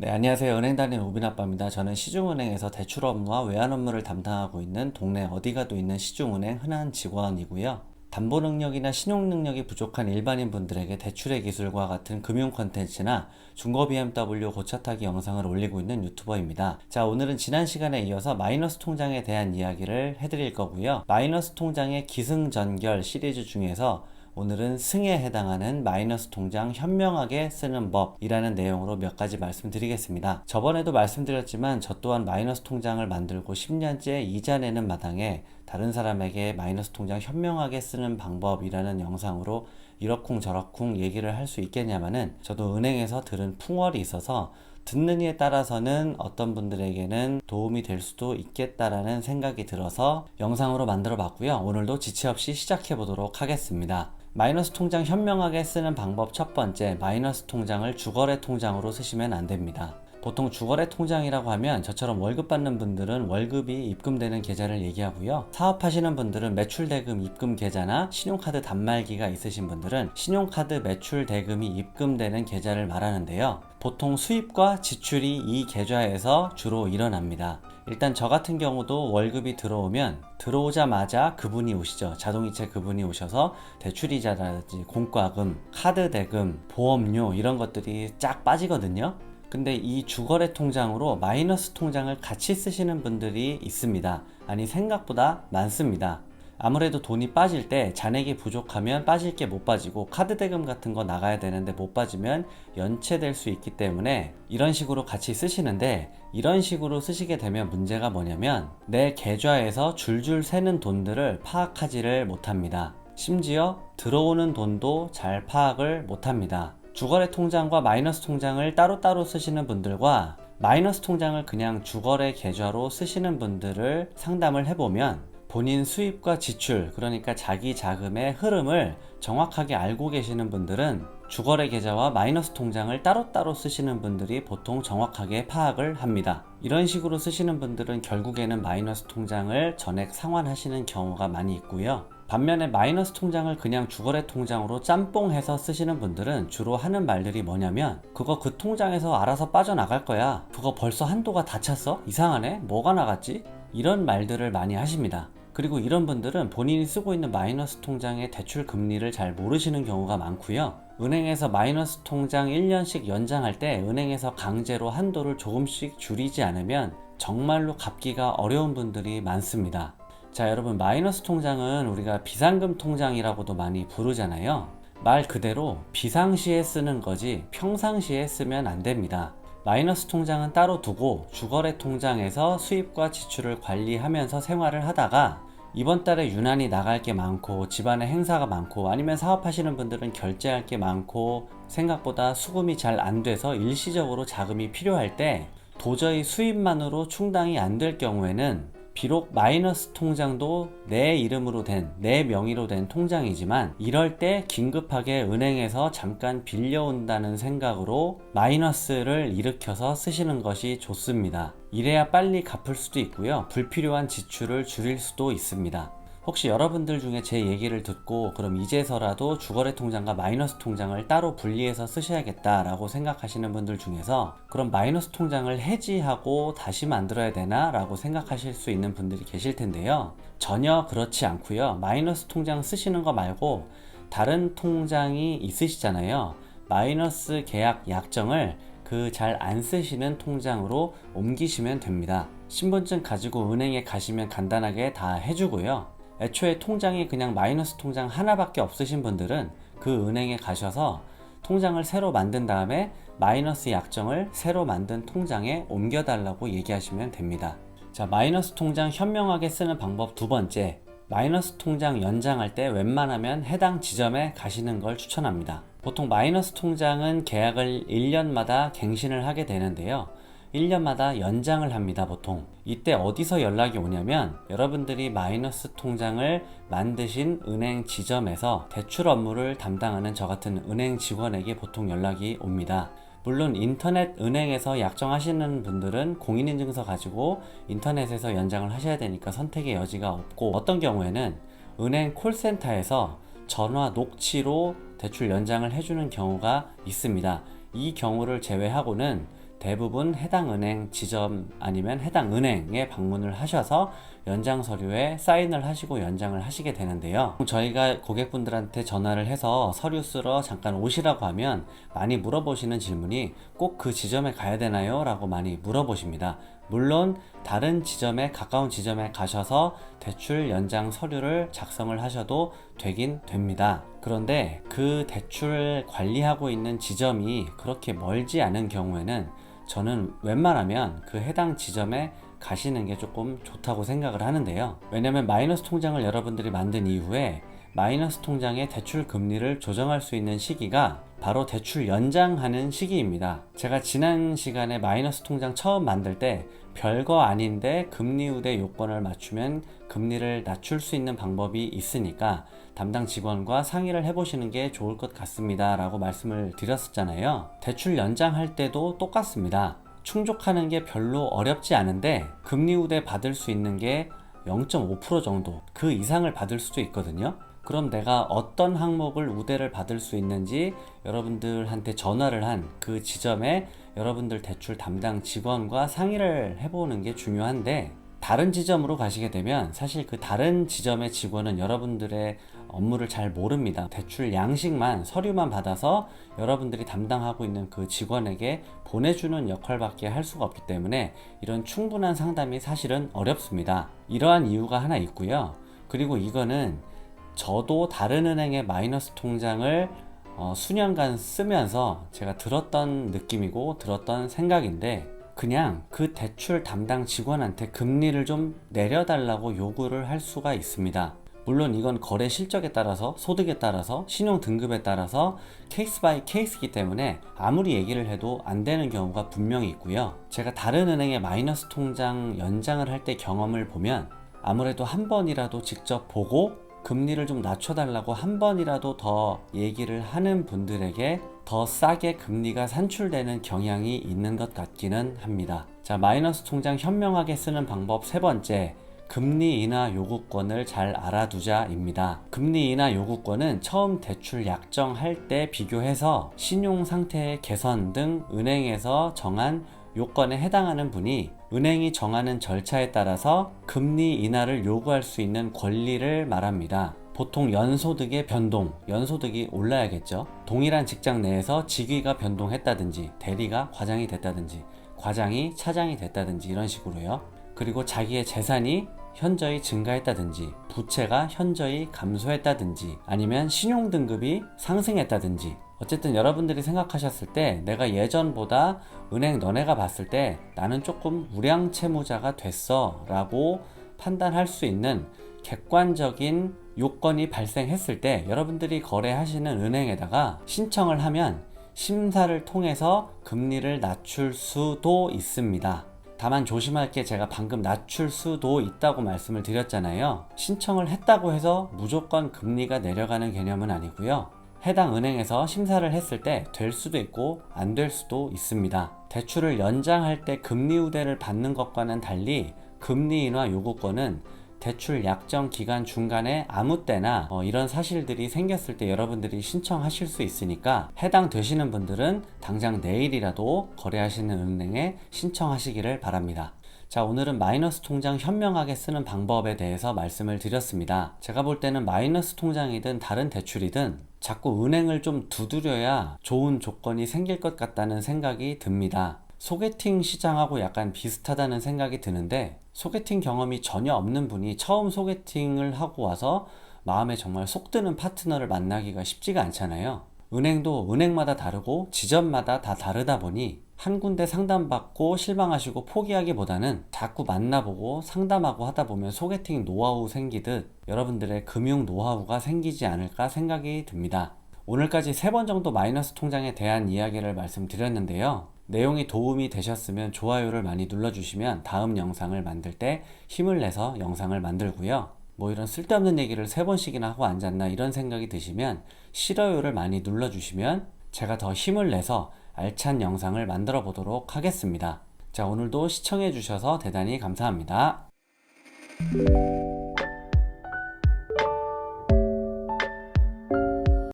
네, 안녕하세요. 은행다니는 우빈아빠입니다. 저는 시중은행에서 대출 업무와 외환 업무를 담당하고 있는 동네 어디 가도 있는 시중은행 흔한 직원이고요. 담보 능력이나 신용 능력이 부족한 일반인 분들에게 대출의 기술과 같은 금융 컨텐츠나 중고 BMW 고차 타기 영상을 올리고 있는 유튜버입니다. 자, 오늘은 지난 시간에 이어서 마이너스 통장에 대한 이야기를 해드릴 거고요. 마이너스 통장의 기승전결 시리즈 중에서 오늘은 승에 해당하는 마이너스 통장 현명하게 쓰는 법이라는 내용으로 몇 가지 말씀드리겠습니다. 저번에도 말씀드렸지만 저 또한 마이너스 통장을 만들고 10년째 이자 내는 마당에 다른 사람에게 마이너스 통장 현명하게 쓰는 방법이라는 영상으로 이러쿵저러쿵 얘기를 할 수 있겠냐마는 저도 은행에서 들은 풍월이 있어서 듣는 이에 따라서는 어떤 분들에게는 도움이 될 수도 있겠다라는 생각이 들어서 영상으로 만들어 봤고요. 오늘도 지체 없이 시작해 보도록 하겠습니다. 마이너스 통장 현명하게 쓰는 방법 첫 번째, 마이너스 통장을 주거래 통장으로 쓰시면 안 됩니다. 보통 주거래 통장이라고 하면 저처럼 월급 받는 분들은 월급이 입금되는 계좌를 얘기하고요. 사업하시는 분들은 매출대금 입금 계좌나 신용카드 단말기가 있으신 분들은 신용카드 매출대금이 입금되는 계좌를 말하는데요. 보통 수입과 지출이 이 계좌에서 주로 일어납니다. 일단 저 같은 경우도 월급이 들어오면 들어오자마자 그분이 오시죠. 자동이체 그분이 오셔서 대출이자라든지 공과금, 카드 대금, 보험료 이런 것들이 쫙 빠지거든요. 근데 이 주거래 통장으로 마이너스 통장을 같이 쓰시는 분들이 있습니다. 아니 생각보다 많습니다. 아무래도 돈이 빠질 때 잔액이 부족하면 빠질 게 못 빠지고 카드 대금 같은 거 나가야 되는데 못 빠지면 연체될 수 있기 때문에 이런 식으로 같이 쓰시는데, 이런 식으로 쓰시게 되면 문제가 뭐냐면 내 계좌에서 줄줄 새는 돈들을 파악하지를 못합니다. 심지어 들어오는 돈도 잘 파악을 못합니다. 주거래 통장과 마이너스 통장을 따로따로 쓰시는 분들과 마이너스 통장을 그냥 주거래 계좌로 쓰시는 분들을 상담을 해보면 본인 수입과 지출, 그러니까 자기 자금의 흐름을 정확하게 알고 계시는 분들은 주거래 계좌와 마이너스 통장을 따로따로 쓰시는 분들이 보통 정확하게 파악을 합니다. 이런 식으로 쓰시는 분들은 결국에는 마이너스 통장을 전액 상환하시는 경우가 많이 있고요. 반면에 마이너스 통장을 그냥 주거래 통장으로 짬뽕해서 쓰시는 분들은 주로 하는 말들이 뭐냐면 그거 그 통장에서 알아서 빠져나갈 거야. 그거 벌써 한도가 다 찼어? 이상하네? 뭐가 나갔지? 이런 말들을 많이 하십니다. 그리고 이런 분들은 본인이 쓰고 있는 마이너스 통장의 대출 금리를 잘 모르시는 경우가 많고요. 은행에서 마이너스 통장 1년씩 연장할 때 은행에서 강제로 한도를 조금씩 줄이지 않으면 정말로 갚기가 어려운 분들이 많습니다. 자, 여러분, 마이너스 통장은 우리가 비상금 통장이라고도 많이 부르잖아요. 말 그대로 비상시에 쓰는 거지 평상시에 쓰면 안 됩니다. 마이너스 통장은 따로 두고 주거래 통장에서 수입과 지출을 관리하면서 생활을 하다가 이번 달에 유난히 나갈 게 많고 집안에 행사가 많고 아니면 사업하시는 분들은 결제할 게 많고 생각보다 수금이 잘 안 돼서 일시적으로 자금이 필요할 때 도저히 수입만으로 충당이 안 될 경우에는 비록 마이너스 통장도 내 이름으로 된, 내 명의로 된 통장이지만 이럴 때 긴급하게 은행에서 잠깐 빌려온다는 생각으로 마이너스를 일으켜서 쓰시는 것이 좋습니다. 이래야 빨리 갚을 수도 있고요. 불필요한 지출을 줄일 수도 있습니다. 혹시 여러분들 중에 제 얘기를 듣고 그럼 이제서라도 주거래 통장과 마이너스 통장을 따로 분리해서 쓰셔야겠다라고 생각하시는 분들 중에서 그럼 마이너스 통장을 해지하고 다시 만들어야 되나? 라고 생각하실 수 있는 분들이 계실 텐데요. 전혀 그렇지 않고요. 마이너스 통장 쓰시는 거 말고 다른 통장이 있으시잖아요. 마이너스 계약 약정을 그 잘 안 쓰시는 통장으로 옮기시면 됩니다. 신분증 가지고 은행에 가시면 간단하게 다 해주고요. 애초에 통장이 그냥 마이너스 통장 하나밖에 없으신 분들은 그 은행에 가셔서 통장을 새로 만든 다음에 마이너스 약정을 새로 만든 통장에 옮겨달라고 얘기하시면 됩니다. 자, 마이너스 통장 현명하게 쓰는 방법 두 번째, 마이너스 통장 연장할 때 웬만하면 해당 지점에 가시는 걸 추천합니다. 보통 마이너스 통장은 계약을 1년마다 갱신을 하게 되는데요. 1년마다 연장을 합니다. 보통 이때 어디서 연락이 오냐면 여러분들이 마이너스 통장을 만드신 은행 지점에서 대출 업무를 담당하는 저 같은 은행 직원에게 보통 연락이 옵니다. 물론 인터넷 은행에서 약정하시는 분들은 공인인증서 가지고 인터넷에서 연장을 하셔야 되니까 선택의 여지가 없고, 어떤 경우에는 은행 콜센터에서 전화 녹취로 대출 연장을 해주는 경우가 있습니다. 이 경우를 제외하고는 대부분 해당 은행 지점 아니면 해당 은행에 방문을 하셔서 연장 서류에 사인을 하시고 연장을 하시게 되는데요. 저희가 고객분들한테 전화를 해서 서류 쓰러 잠깐 오시라고 하면 많이 물어보시는 질문이 꼭 그 지점에 가야 되나요? 라고 많이 물어보십니다. 물론 다른 지점에, 가까운 지점에 가셔서 대출 연장 서류를 작성을 하셔도 되긴 됩니다. 그런데 그 대출 관리하고 있는 지점이 그렇게 멀지 않은 경우에는 저는 웬만하면 그 해당 지점에 가시는 게 조금 좋다고 생각을 하는데요. 왜냐면 마이너스 통장을 여러분들이 만든 이후에 마이너스 통장의 대출 금리를 조정할 수 있는 시기가 바로 대출 연장하는 시기입니다. 제가 지난 시간에 마이너스 통장 처음 만들 때 별거 아닌데 금리 우대 요건을 맞추면 금리를 낮출 수 있는 방법이 있으니까 담당 직원과 상의를 해보시는 게 좋을 것 같습니다 라고 말씀을 드렸었잖아요. 대출 연장할 때도 똑같습니다. 충족하는 게 별로 어렵지 않은데 금리 우대 받을 수 있는 게 0.5% 정도, 그 이상을 받을 수도 있거든요. 그럼 내가 어떤 항목을 우대를 받을 수 있는지 여러분들한테 전화를 한 그 지점에 여러분들 대출 담당 직원과 상의를 해보는 게 중요한데, 다른 지점으로 가시게 되면 사실 그 다른 지점의 직원은 여러분들의 업무를 잘 모릅니다. 대출 양식만, 서류만 받아서 여러분들이 담당하고 있는 그 직원에게 보내주는 역할밖에 할 수가 없기 때문에 이런 충분한 상담이 사실은 어렵습니다. 이러한 이유가 하나 있고요. 그리고 이거는 저도 다른 은행의 마이너스 통장을 수년간 쓰면서 제가 들었던 느낌이고 들었던 생각인데, 그냥 그 대출 담당 직원한테 금리를 좀 내려달라고 요구를 할 수가 있습니다. 물론 이건 거래 실적에 따라서, 소득에 따라서, 신용 등급에 따라서 케이스 바이 케이스이기 때문에 아무리 얘기를 해도 안 되는 경우가 분명히 있고요. 제가 다른 은행의 마이너스 통장 연장을 할 때 경험을 보면 아무래도 한 번이라도 직접 보고 금리를 좀 낮춰달라고 한 번이라도 더 얘기를 하는 분들에게 더 싸게 금리가 산출되는 경향이 있는 것 같기는 합니다. 자, 마이너스 통장 현명하게 쓰는 방법 세 번째, 금리 인하 요구권을 잘 알아두자입니다. 금리 인하 요구권은 처음 대출 약정할 때 비교해서 신용 상태의 개선 등 은행에서 정한 요건에 해당하는 분이 은행이 정하는 절차에 따라서 금리 인하를 요구할 수 있는 권리를 말합니다. 보통 연소득의 변동, 연소득이 올라야겠죠. 동일한 직장 내에서 직위가 변동했다든지, 대리가 과장이 됐다든지, 과장이 차장이 됐다든지 이런 식으로요. 그리고 자기의 재산이 현저히 증가했다든지, 부채가 현저히 감소했다든지, 아니면 신용등급이 상승했다든지, 어쨌든 여러분들이 생각하셨을 때 내가 예전보다 은행 너네가 봤을 때 나는 조금 우량채무자가 됐어 라고 판단할 수 있는 객관적인 요건이 발생했을 때 여러분들이 거래하시는 은행에다가 신청을 하면 심사를 통해서 금리를 낮출 수도 있습니다. 다만 조심할 게, 제가 방금 낮출 수도 있다고 말씀을 드렸잖아요. 신청을 했다고 해서 무조건 금리가 내려가는 개념은 아니고요. 해당 은행에서 심사를 했을 때 될 수도 있고 안 될 수도 있습니다. 대출을 연장할 때 금리 우대를 받는 것과는 달리 금리 인하 요구권은 대출 약정 기간 중간에 아무 때나 이런 사실들이 생겼을 때 여러분들이 신청하실 수 있으니까 해당 되시는 분들은 당장 내일이라도 거래하시는 은행에 신청하시기를 바랍니다. 자, 오늘은 마이너스 통장 현명하게 쓰는 방법에 대해서 말씀을 드렸습니다. 제가 볼 때는 마이너스 통장이든 다른 대출이든 자꾸 은행을 좀 두드려야 좋은 조건이 생길 것 같다는 생각이 듭니다. 소개팅 시장하고 약간 비슷하다는 생각이 드는데, 소개팅 경험이 전혀 없는 분이 처음 소개팅을 하고 와서 마음에 정말 속 드는 파트너를 만나기가 쉽지가 않잖아요. 은행도 은행마다 다르고 지점마다 다 다르다 보니 한 군데 상담받고 실망하시고 포기하기보다는 자꾸 만나보고 상담하고 하다 보면 소개팅 노하우 생기듯 여러분들의 금융 노하우가 생기지 않을까 생각이 듭니다. 오늘까지 3번 정도 마이너스 통장에 대한 이야기를 말씀드렸는데요. 내용이 도움이 되셨으면 좋아요를 많이 눌러주시면 다음 영상을 만들 때 힘을 내서 영상을 만들고요. 뭐 이런 쓸데없는 얘기를 3번씩이나 하고 앉았나 이런 생각이 드시면 싫어요를 많이 눌러주시면 제가 더 힘을 내서 알찬 영상을 만들어 보도록 하겠습니다. 자, 오늘도 시청해 주셔서 대단히 감사합니다.